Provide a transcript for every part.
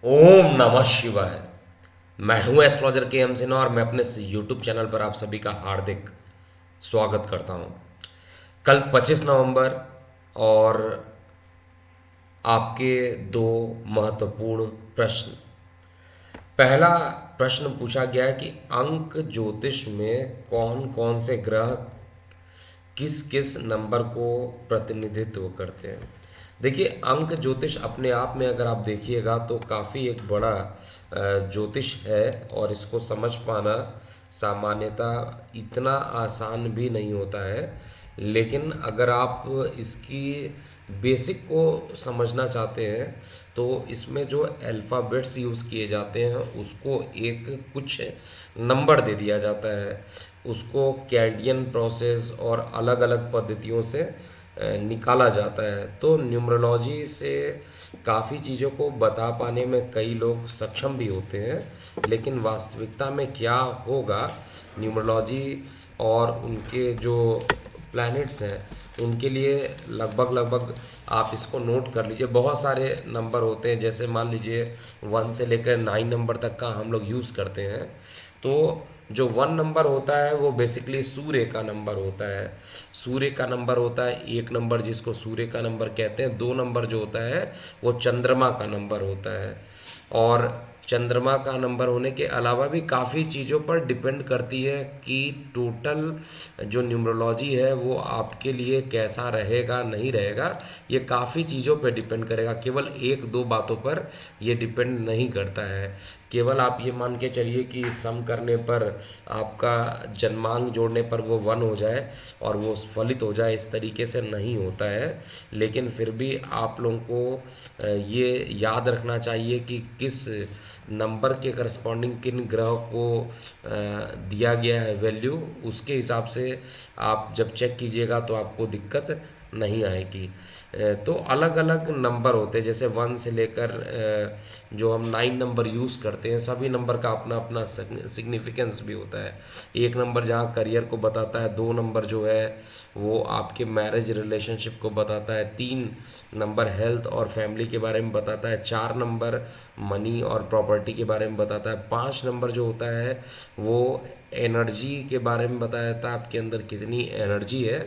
ओम नमः शिवाय। मैं हूं एस्ट्रोलॉजर के एम सिन्हा और मैं अपने यूट्यूब चैनल पर आप सभी का हार्दिक स्वागत करता हूं। कल 25 नवंबर और आपके दो महत्वपूर्ण प्रश्न। पहला प्रश्न पूछा गया है कि अंक ज्योतिष में कौन कौन से ग्रह किस किस नंबर को प्रतिनिधित्व करते हैं। देखिए, अंक ज्योतिष अपने आप में अगर आप देखिएगा तो काफ़ी एक बड़ा ज्योतिष है और इसको समझ पाना सामान्यतः इतना आसान भी नहीं होता है। लेकिन अगर आप इसकी बेसिक को समझना चाहते हैं तो इसमें जो अल्फ़ाबेट्स यूज़ किए जाते हैं उसको एक कुछ नंबर दे दिया जाता है। उसको कैल्डियन प्रोसेस और अलग अलग पद्धतियों से निकाला जाता है। तो न्यूमरोलॉजी से काफ़ी चीज़ों को बता पाने में कई लोग सक्षम भी होते हैं, लेकिन वास्तविकता में क्या होगा, न्यूमरोलॉजी और उनके जो प्लैनेट्स हैं उनके लिए लगभग लगभग आप इसको नोट कर लीजिए। बहुत सारे नंबर होते हैं, जैसे मान लीजिए 1 से लेकर 9 नंबर तक का हम लोग यूज़ करते हैं। तो जो 1 नंबर होता है वो बेसिकली सूर्य का नंबर होता है। सूर्य का नंबर होता है 1 नंबर, जिसको सूर्य का नंबर कहते हैं। 2 नंबर जो होता है वो चंद्रमा का नंबर होता है। और चंद्रमा का नंबर होने के अलावा भी काफ़ी चीज़ों पर डिपेंड करती है कि टोटल जो न्यूमरोलॉजी है वो आपके लिए कैसा रहेगा नहीं रहेगा। ये काफ़ी चीज़ों पर डिपेंड करेगा, केवल एक दो बातों पर ये डिपेंड नहीं करता है। केवल आप ये मान के चलिए कि सम करने पर आपका जन्मांक जोड़ने पर वो 1 हो जाए और वो फलित हो जाए, इस तरीके से नहीं होता है। लेकिन फिर भी आप लोगों को ये याद रखना चाहिए कि किस नंबर के करस्पॉन्डिंग किन ग्रह को दिया गया है वैल्यू, उसके हिसाब से आप जब चेक कीजिएगा तो आपको दिक्कत नहीं आएगी। तो अलग अलग नंबर होते हैं, जैसे 1 से लेकर जो हम 9 नंबर यूज़ करते हैं, सभी नंबर का अपना अपना सिग्निफिकेंस भी होता है। एक नंबर जहाँ करियर को बताता है, 2 नंबर जो है वो आपके मैरिज रिलेशनशिप को बताता है, 3 नंबर हेल्थ और फैमिली के बारे में बताता है, 4 नंबर मनी और प्रॉपर्टी के बारे में बताता है, 5 नंबर जो होता है वो एनर्जी के बारे में बताया जाता है, आपके अंदर कितनी एनर्जी है।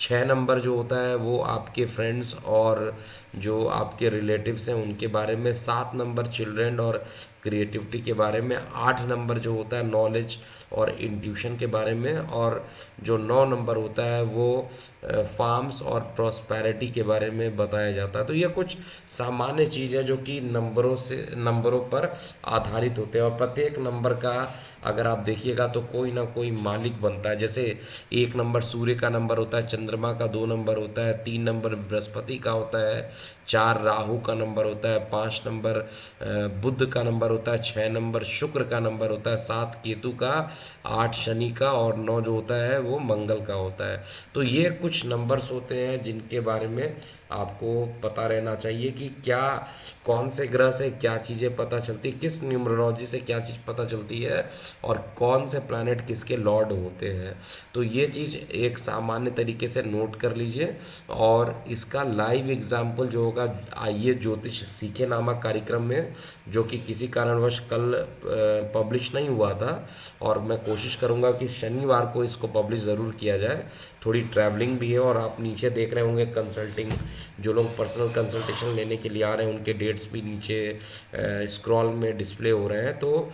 6 नंबर जो होता है वो आपके फ्रेंड्स और जो आपके रिलेटिव्स हैं उनके बारे में, 7 नंबर चिल्ड्रन और क्रिएटिविटी के बारे में, 8 नंबर जो होता है नॉलेज और इंट्यूशन के बारे में, और जो 9 नंबर होता है वो फार्म्स और प्रॉस्पेरिटी के बारे में बताया जाता है। तो ये कुछ सामान्य चीज़ है जो कि नंबरों पर आधारित होते हैं, और प्रत्येक नंबर का अगर आप देखिएगा तो कोई ना कोई मालिक बनता है। जैसे 1 नंबर सूर्य का नंबर होता है, चंद्रमा का 2 नंबर होता है, 3 नंबर बृहस्पति का होता है, 4 राहु का नंबर होता है, 5 नंबर बुध का नंबर होता है, 6 नंबर शुक्र का नंबर होता है, 7 केतु का, 8 शनि का और 9 जो होता है वो मंगल का होता है। तो ये कुछ नंबर्स होते हैं जिनके बारे में आपको पता रहना चाहिए कि क्या कौन से ग्रह से क्या चीज़ें पता चलती, किस न्यूमरोलॉजी से क्या चीज़ पता चलती है और कौन से प्लैनेट किसके लॉर्ड होते हैं। तो ये चीज़ एक सामान्य तरीके से नोट कर लीजिए। और इसका लाइव एग्जाम्पल जो होगा, आइए ज्योतिष सीखे नामक कार्यक्रम में, जो कि किसी कारणवश कल पब्लिश नहीं हुआ था, और मैं कोशिश करूंगा कि शनिवार को इसको पब्लिश ज़रूर किया जाए। थोड़ी ट्रैवलिंग भी है, और आप नीचे देख रहे होंगे कंसल्टिंग, जो लोग पर्सनल कंसल्टेशन लेने के लिए आ रहे हैं उनके डेट्स भी नीचे स्क्रॉल में डिस्प्ले हो रहे हैं। तो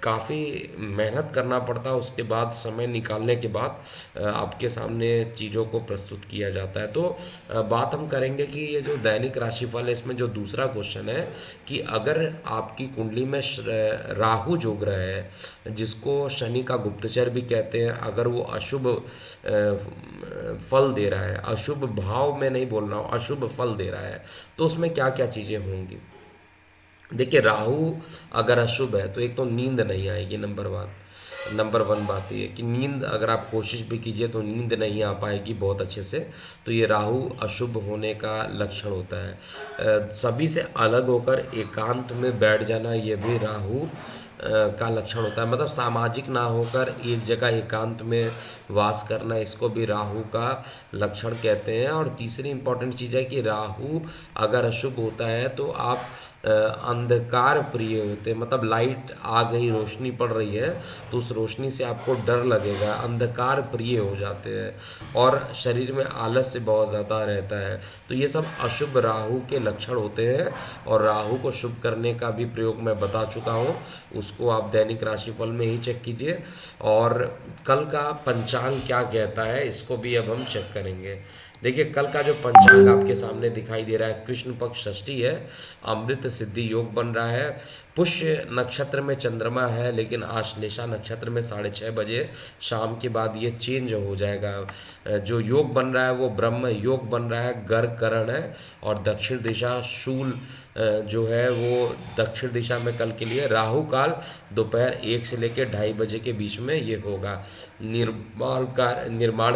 काफ़ी मेहनत करना पड़ता है, उसके बाद समय निकालने के बाद आपके सामने चीज़ों को प्रस्तुत किया जाता है। तो बात हम करेंगे कि ये जो दैनिक राशिफल है, इसमें जो दूसरा क्वेश्चन है कि अगर आपकी कुंडली में राहु जो ग्रह है, जिसको शनि का गुप्तचर भी कहते हैं, अगर वो अशुभ फल दे रहा है, अशुभ भाव में नहीं बोल रहा हूँ, अशुभ फल दे रहा है, तो उसमें क्या क्या चीज़ें होंगी। देखिए, राहु अगर अशुभ है तो एक तो नींद नहीं आएगी, नंबर वन बात ये है कि नींद अगर आप कोशिश भी कीजिए तो नींद नहीं आ पाएगी बहुत अच्छे से। तो ये राहु अशुभ होने का लक्षण होता है। सभी से अलग होकर एकांत में बैठ जाना, ये भी राहु का लक्षण होता है। मतलब सामाजिक ना होकर एक जगह एकांत में वास करना, इसको भी राहु का लक्षण कहते हैं। और तीसरी इंपॉर्टेंट चीज़ है कि राहु अगर अशुभ होता है तो आप अंधकार प्रिय होते हैं, मतलब लाइट आ गई, रोशनी पड़ रही है तो उस रोशनी से आपको डर लगेगा, अंधकार प्रिय हो जाते हैं और शरीर में आलस्य बहुत ज़्यादा रहता है। तो ये सब अशुभ राहु के लक्षण होते हैं और राहु को शुभ करने का भी प्रयोग मैं बता चुका हूँ, उसको आप दैनिक राशिफल में ही चेक कीजिए। और कल का पंचांग क्या कहता है इसको भी अब हम चेक करेंगे। देखिए कल का जो पंचांग आपके सामने दिखाई दे रहा है, कृष्ण पक्ष षष्ठी है, अमृत सिद्धि योग बन रहा है, पुष्य नक्षत्र में चंद्रमा है लेकिन आश्लेषा नक्षत्र में 6:30 बजे शाम के बाद ये चेंज हो जाएगा। जो योग बन रहा है वो ब्रह्म योग बन रहा है, गर्क करण है और दक्षिण दिशा शूल जो है वो दक्षिण दिशा में कल के लिए। राहु काल दोपहर 1 से लेकर 2:30 बजे के बीच में ये होगा। निर्माण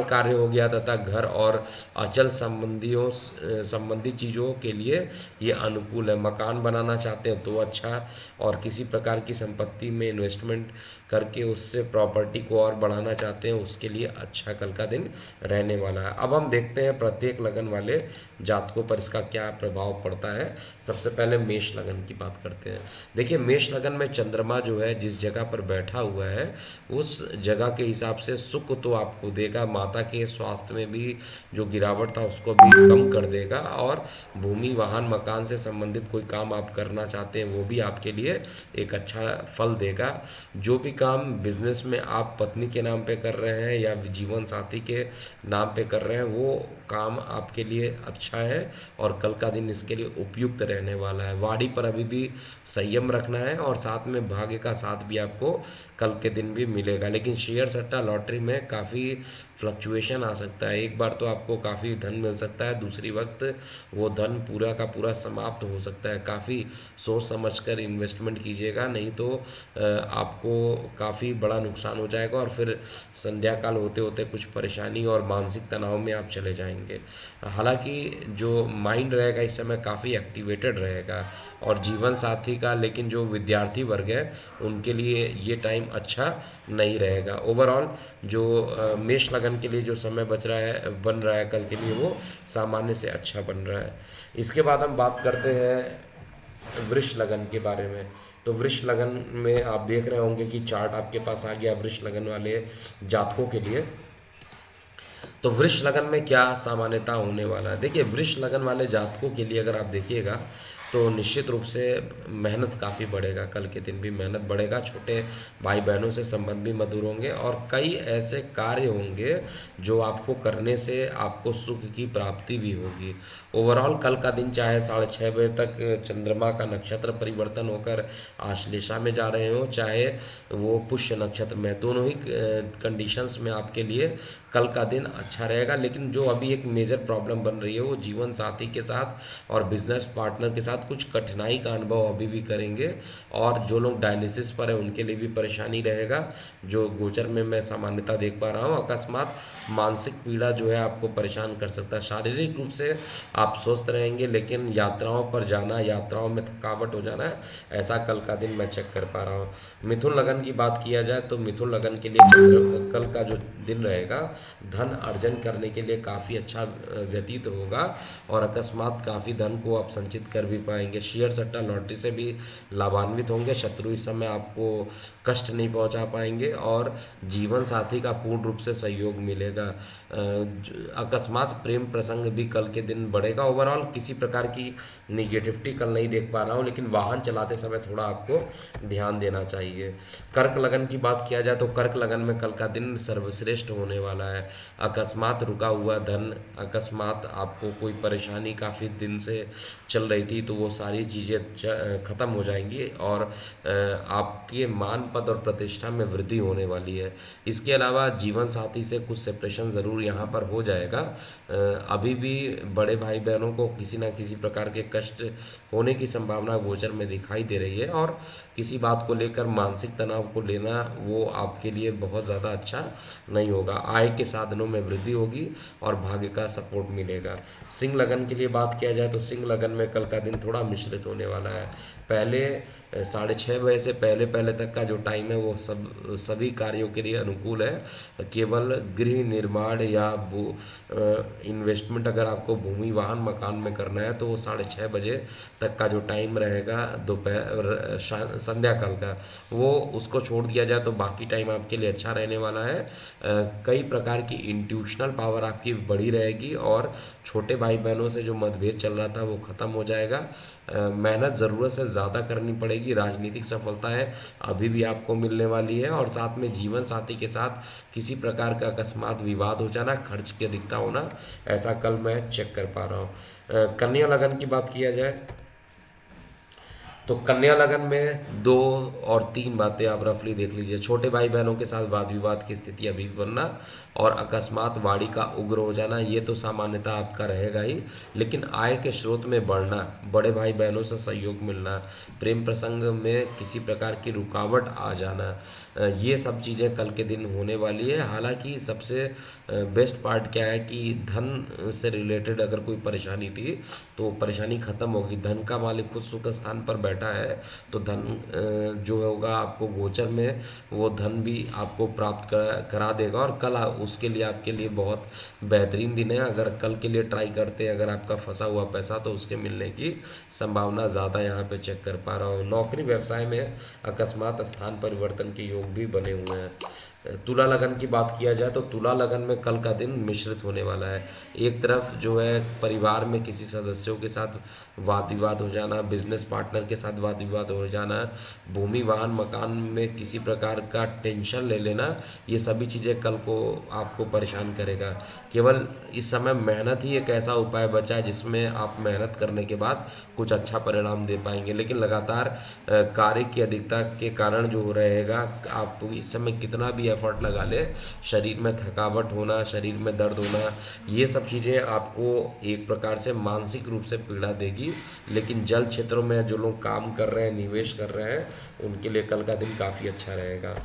कार्य हो गया तथा घर और अचल संबंधी चीज़ों के लिए ये अनुकूल है। मकान बनाना चाहते हैं तो अच्छा, और किसी प्रकार की संपत्ति में इन्वेस्टमेंट करके उससे प्रॉपर्टी को और बढ़ाना चाहते हैं उसके लिए अच्छा कल का दिन रहने वाला है। अब हम देखते हैं प्रत्येक लगन वाले जातकों पर इसका क्या प्रभाव पड़ता है। सबसे पहले मेष लगन की बात करते हैं। देखिए मेष लगन में चंद्रमा जो है जिस जगह पर बैठा हुआ है उस जगह के हिसाब से सुख तो आपको देगा, माता के स्वास्थ्य में भी जो गिरावट था उसको भी कम कर देगा, और भूमि वाहन मकान से संबंधित कोई काम आप करना चाहते हैं वो भी आपके लिए एक अच्छा फल देगा। जो भी काम बिजनेस में आप पत्नी के नाम पे कर रहे हैं या जीवन साथी के नाम पे कर रहे हैं वो काम आपके लिए अच्छा है और कल का दिन इसके लिए उपयुक्त रहने वाला है। वाणी पर अभी भी संयम रखना है और साथ में भाग्य का साथ भी आपको कल के दिन भी मिलेगा। लेकिन शेयर सट्टा लॉटरी में काफ़ी फ्लक्चुएशन आ सकता है, एक बार तो आपको काफ़ी धन मिल सकता है, दूसरी वक्त वो धन पूरा का पूरा समाप्त हो सकता है। काफ़ी सोच समझ कर इन्वेस्टमेंट कीजिएगा, नहीं तो आपको काफ़ी बड़ा नुकसान हो जाएगा और फिर संध्या काल होते होते कुछ परेशानी और मानसिक तनाव में आप चले जाएंगे। हालांकि जो माइंड रहेगा इस समय काफ़ी एक्टिवेटेड रहेगा और जीवन साथी का, लेकिन जो विद्यार्थी वर्ग है उनके लिए ये टाइम अच्छा नहीं रहेगा। ओवरऑल जो मेष लगन के लिए जो समय बन रहा है कल के लिए वो सामान्य से अच्छा बन रहा है। इसके बाद हम बात करते हैं वृष लगन के बारे में। तो वृष लगन में आप देख रहे होंगे कि चार्ट आपके पास आ गया वृष लगन वाले जातकों के लिए। तो वृष लगन में क्या सामान्यता होने वाला है। देखिए वृष लगन वाले जातकों के लिए अगर आप देखिएगा तो निश्चित रूप से मेहनत काफ़ी बढ़ेगा, कल के दिन भी मेहनत बढ़ेगा, छोटे भाई बहनों से संबंध भी मधुर होंगे और कई ऐसे कार्य होंगे जो आपको करने से आपको सुख की प्राप्ति भी होगी। ओवरऑल कल का दिन चाहे 6:30 बजे तक चंद्रमा का नक्षत्र परिवर्तन होकर आश्लेषा में जा रहे हो, चाहे वो पुष्य नक्षत्र में, दोनों ही कंडीशंस में आपके लिए कल का दिन अच्छा रहेगा। लेकिन जो अभी एक मेजर प्रॉब्लम बन रही है वो जीवन साथी के साथ और बिजनेस पार्टनर के साथ कुछ कठिनाई का अनुभव अभी भी करेंगे और जो लोग डायलिसिस पर है उनके लिए भी परेशानी रहेगा। जो गोचर में मैं सामान्यता देख पा रहा हूँ, अकस्मात मानसिक पीड़ा जो है आपको परेशान कर सकता है। शारीरिक रूप से आप स्वस्थ रहेंगे लेकिन यात्राओं पर जाना, यात्राओं में थकावट हो जाना है, ऐसा कल का दिन मैं चेक कर पा रहा हूँ। मिथुन लगन की बात किया जाए तो मिथुन लगन के लिए कल का जो दिन रहेगा धन अर्जन करने के लिए काफ़ी अच्छा व्यतीत होगा और अकस्मात काफ़ी धन को आप संचित कर भी पाएंगे। शेयर सट्टा लॉटरी से भी लाभान्वित होंगे, शत्रु इस समय आपको कष्ट नहीं पहुंचा पाएंगे और जीवन साथी का पूर्ण रूप से सहयोग मिलेगा। अकस्मात प्रेम प्रसंग भी कल के दिन बढ़ेगा। ओवरऑल किसी प्रकार की निगेटिविटी कल नहीं देख पा रहा हूँ, लेकिन वाहन चलाते समय थोड़ा आपको ध्यान देना चाहिए। कर्क लगन की बात किया जाए तो कर्क लगन में कल का दिन सर्वश्रेष्ठ होने वाला है। अकस्मात रुका हुआ धन, अकस्मात आपको कोई परेशानी काफ़ी दिन से चल रही थी तो वो सारी चीज़ें ख़त्म हो जाएंगी और आपके मान पद और प्रतिष्ठा में वृद्धि होने वाली है। इसके अलावा जीवन साथी से कुछ सेपरेशन ज़रूर यहाँ पर हो जाएगा। अभी भी बड़े भाई बहनों को किसी न किसी प्रकार के कष्ट होने की संभावना गोचर में दिखाई दे रही है और किसी बात को लेकर मानसिक तनाव को लेना वो आपके लिए बहुत ज़्यादा अच्छा नहीं होगा। आय के साधनों में वृद्धि होगी और भाग्य का सपोर्ट मिलेगा। सिंह लगन के लिए बात किया जाए तो सिंह लगन में कल का दिन थोड़ा मिश्रित होने वाला है। पहले 6:30 से पहले पहले तक का जो टाइम है वो सभी कार्यों के लिए अनुकूल है। केवल गृह निर्माण या वो इन्वेस्टमेंट अगर आपको भूमि वाहन मकान में करना है तो वो 6:30 तक का जो टाइम रहेगा दोपहर संध्या काल का, वो उसको छोड़ दिया जाए तो बाकी टाइम आपके लिए अच्छा रहने वाला है। कई प्रकार की इंट्यूशनल पावर आपकी बढ़ी रहेगी और छोटे भाई बहनों से जो मतभेद चल रहा था वो ख़त्म हो जाएगा। मेहनत ज़रूरत से ज़्यादा करनी पड़ेगी। राजनीतिक सफलताएं अभी भी आपको मिलने वाली है और साथ में जीवन साथी के साथ किसी प्रकार का अकस्मात विवाद हो जाना, खर्च की अधिकता होना, ऐसा कल मैं चेक कर पा रहा हूँ। कन्या लगन की बात किया जाए तो कन्या लगन में 2 और 3 बातें आप रफली देख लीजिए। छोटे भाई बहनों के साथ वाद विवाद की स्थिति अभी भी बनना और अकस्मात वाणी का उग्र हो जाना, ये तो सामान्यतः आपका रहेगा ही। लेकिन आय के स्रोत में बढ़ना, बड़े भाई बहनों से सहयोग मिलना, प्रेम प्रसंग में किसी प्रकार की रुकावट आ जाना, ये सब चीज़ें कल के दिन होने वाली है। हालांकि सबसे बेस्ट पार्ट क्या है कि धन से रिलेटेड अगर कोई परेशानी थी तो परेशानी खत्म होगी। धन का मालिक खुद सुख स्थान पर बैठा है तो धन जो होगा आपको गोचर में वो धन भी आपको प्राप्त करा देगा और कल उसके लिए आपके लिए बहुत बेहतरीन दिन है। अगर कल के लिए ट्राई करते हैं, अगर आपका फंसा हुआ पैसा तो उसके मिलने की संभावना ज़्यादा यहाँ पे चेक कर पा रहा हूँ। नौकरी व्यवसाय में अकस्मात स्थान परिवर्तन के योग भी बने हुए हैं। तुला लगन की बात किया जाए तो तुला लगन में कल का दिन मिश्रित होने वाला है। एक तरफ जो है परिवार में किसी सदस्यों के साथ वाद विवाद हो जाना, बिजनेस पार्टनर के साथ वाद विवाद हो जाना, भूमि वाहन मकान में किसी प्रकार का टेंशन ले लेना, ये सभी चीज़ें कल को आपको परेशान करेगा। केवल इस समय मेहनत ही एक ऐसा उपाय बचा है जिसमें आप मेहनत करने के बाद कुछ अच्छा परिणाम दे पाएंगे। लेकिन लगातार कार्य की अधिकता के कारण जो रहेगा, आप इस समय कितना भी एफर्ट लगा ले, शरीर में थकावट होना, शरीर में दर्द होना, ये सब चीज़ें आपको एक प्रकार से मानसिक रूप से पीड़ा देगी। लेकिन जल क्षेत्रों में जो लोग काम कर रहे हैं, निवेश कर रहे हैं, उनके लिए कल का दिन काफ़ी अच्छा रहेगा।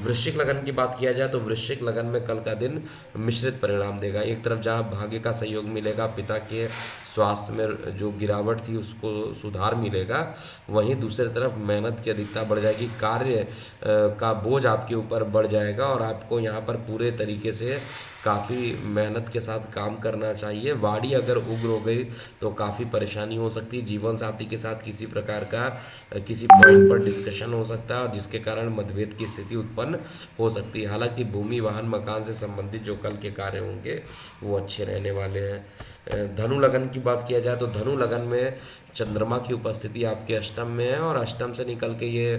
वृश्चिक लगन की बात किया जाए तो वृश्चिक लगन में कल का दिन मिश्रित परिणाम देगा। एक तरफ जहाँ भाग्य का सहयोग मिलेगा, पिता के स्वास्थ्य में जो गिरावट थी उसको सुधार मिलेगा, वहीं दूसरी तरफ मेहनत की अधिकता बढ़ जाएगी, कार्य का बोझ आपके ऊपर बढ़ जाएगा और आपको यहाँ पर पूरे तरीके से काफ़ी मेहनत के साथ काम करना चाहिए। वाणी अगर उग्र हो गई तो काफ़ी परेशानी हो सकती है। जीवन साथी के साथ किसी प्रकार का किसी पॉइंट पर डिस्कशन हो सकता है और जिसके कारण मतभेद की स्थिति उत्पन्न हो सकती है। हालांकि भूमि वाहन मकान से संबंधित जो कल के कार्य होंगे वो अच्छे रहने वाले हैं। धनु लगन की बात किया जाए तो धनु लगन में चंद्रमा की उपस्थिति आपके अष्टम में है और अष्टम से निकल के ये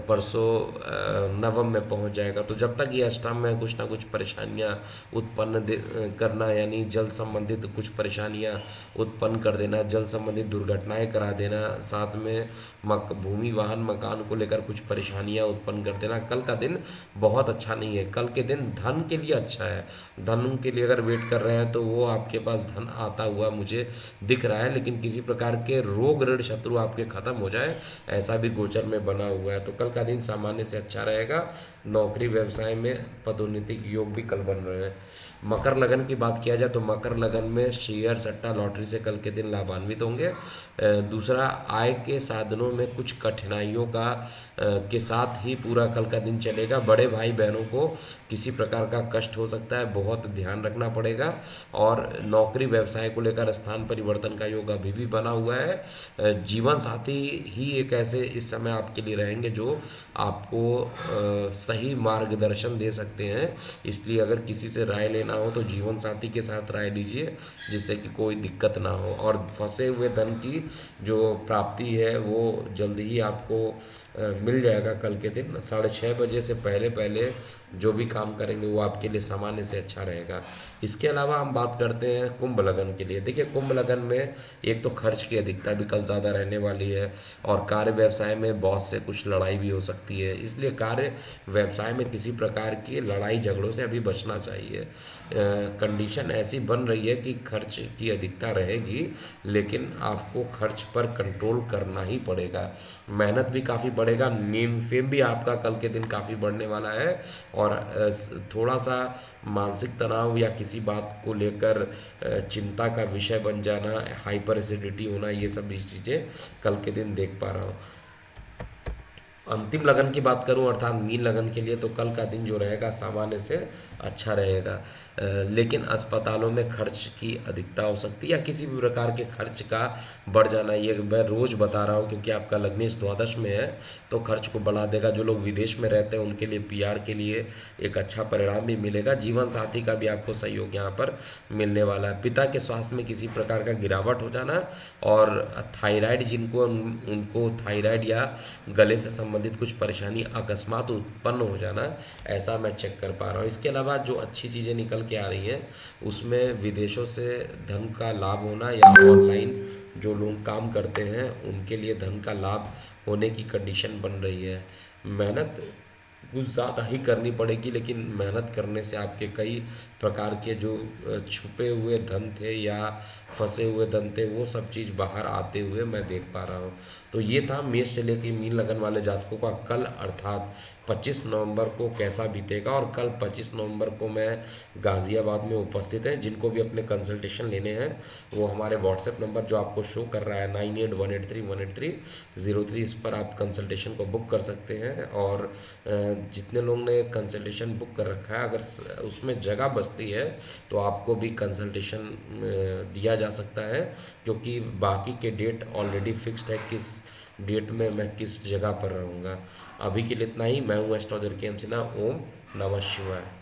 परसों नवम में पहुंच जाएगा। तो जब तक ये अष्टम में कुछ ना कुछ परेशानियां उत्पन्न करना, यानी जल संबंधित कुछ परेशानियां उत्पन्न कर देना, जल संबंधित दुर्घटनाएं करा देना, साथ में भूमि वाहन मकान को लेकर कुछ परेशानियां उत्पन्न कर देना, कल का दिन बहुत अच्छा नहीं है। कल के दिन धन के लिए अच्छा है। धन के लिए अगर वेट कर रहे हैं तो वो आपके पास धन आता हुआ मुझे दिख रहा है, लेकिन किसी प्रकार के रोग ऋण शत्रु आपके खत्म हो जाए ऐसा भी गोचर में बना हुआ है। तो कल का दिन सामान्य से अच्छा रहेगा। नौकरी व्यवसाय में पदोन्नति के योग भी कल बन रहे हैं। मकर लगन की बात किया जाए तो मकर लगन में शेयर सट्टा लॉटरी से कल के दिन लाभान्वित होंगे। दूसरा, आय के साधनों में कुछ कठिनाइयों का के साथ ही पूरा कल का दिन चलेगा। बड़े भाई बहनों को किसी प्रकार का कष्ट हो सकता है, बहुत ध्यान रखना पड़ेगा। और नौकरी व्यवसाय को लेकर स्थान परिवर्तन का योग अभी भी बना हुआ है। जीवन साथी ही एक ऐसे इस समय आपके लिए रहेंगे जो आपको सही मार्गदर्शन दे सकते हैं। इसलिए अगर किसी से राय लेना हो तो जीवन साथी के साथ राय लीजिए जिससे कि कोई दिक्कत ना हो। और फंसे हुए धन की जो प्राप्ति है वो जल्दी ही आपको मिल जाएगा। कल के दिन 6:30 से पहले पहले जो भी काम करेंगे वो आपके लिए सामान्य से अच्छा रहेगा। इसके अलावा हम बात करते हैं कुंभ लगन के लिए। देखिए, कुंभ लगन में एक तो खर्च की अधिकता भी कल ज़्यादा रहने वाली है और कार्य व्यवसाय में बॉस से कुछ लड़ाई भी हो सकती है, इसलिए कार्य व्यवसाय में किसी प्रकार की लड़ाई झगड़ों से अभी बचना चाहिए। कंडीशन ऐसी बन रही है कि खर्च की अधिकता रहेगी, लेकिन आपको खर्च पर कंट्रोल करना ही पड़ेगा। मेहनत भी काफ़ी बढ़ेगा, नेम फेम भी आपका कल के दिन काफ़ी बढ़ने वाला है और थोड़ा सा मानसिक तनाव या किसी बात को लेकर चिंता का विषय बन जाना, हाइपर एसिडिटी होना, ये सब चीज़ें कल के दिन देख पा रहा हूँ। अंतिम लगन की बात करूं अर्थात मीन लगन के लिए, तो कल का दिन जो रहेगा सामान्य से अच्छा रहेगा। लेकिन अस्पतालों में खर्च की अधिकता हो सकती है या किसी भी प्रकार के खर्च का बढ़ जाना, ये मैं रोज बता रहा हूँ क्योंकि आपका लग्नेश द्वादश में है तो खर्च को बढ़ा देगा। जो लोग विदेश में रहते हैं उनके लिए पीआर के लिए एक अच्छा परिणाम भी मिलेगा। जीवन साथी का भी आपको सहयोग यहाँ पर मिलने वाला है। पिता के स्वास्थ्य में किसी प्रकार का गिरावट हो जाना और थायराइड जिनको उनको थायराइड या गले से संबंधित कुछ परेशानी अकस्मात उत्पन्न हो जाना, ऐसा मैं चेक कर पा रहा हूँ। इसके अलावा जो अच्छी चीज़ें निकल के आ रही हैं उसमें विदेशों से धन का लाभ होना या ऑनलाइन जो लोग काम करते हैं उनके लिए धन का लाभ होने की कंडीशन बन रही है। मेहनत कुछ ज़्यादा ही करनी पड़ेगी, लेकिन मेहनत करने से आपके कई प्रकार के जो छुपे हुए धन थे या फंसे हुए धन थे वो सब चीज़ बाहर आते हुए मैं देख पा रहा हूँ। तो ये था मेष से लेकर मीन लगन वाले जातकों का कल अर्थात 25 नवंबर को कैसा बीतेगा। और कल 25 नवंबर को मैं गाज़ियाबाद में उपस्थित है। जिनको भी अपने कंसल्टेशन लेने हैं वो हमारे व्हाट्सएप नंबर जो आपको शो कर रहा है 9818318303, इस पर आप कंसल्टेशन को बुक कर सकते हैं। और जितने लोग ने कंसल्टेशन बुक कर रखा है अगर उसमें जगह बचती है तो आपको भी कंसल्टेशन दिया जा सकता है, क्योंकि बाकी के डेट ऑलरेडी फिक्स्ड है किस डेट में मैं किस जगह पर रहूँगा। अभी के लिए इतना ही। मैं हूँ एस्ट्रोलॉजर के एम सिन्हा। ओम नमः शिवाय।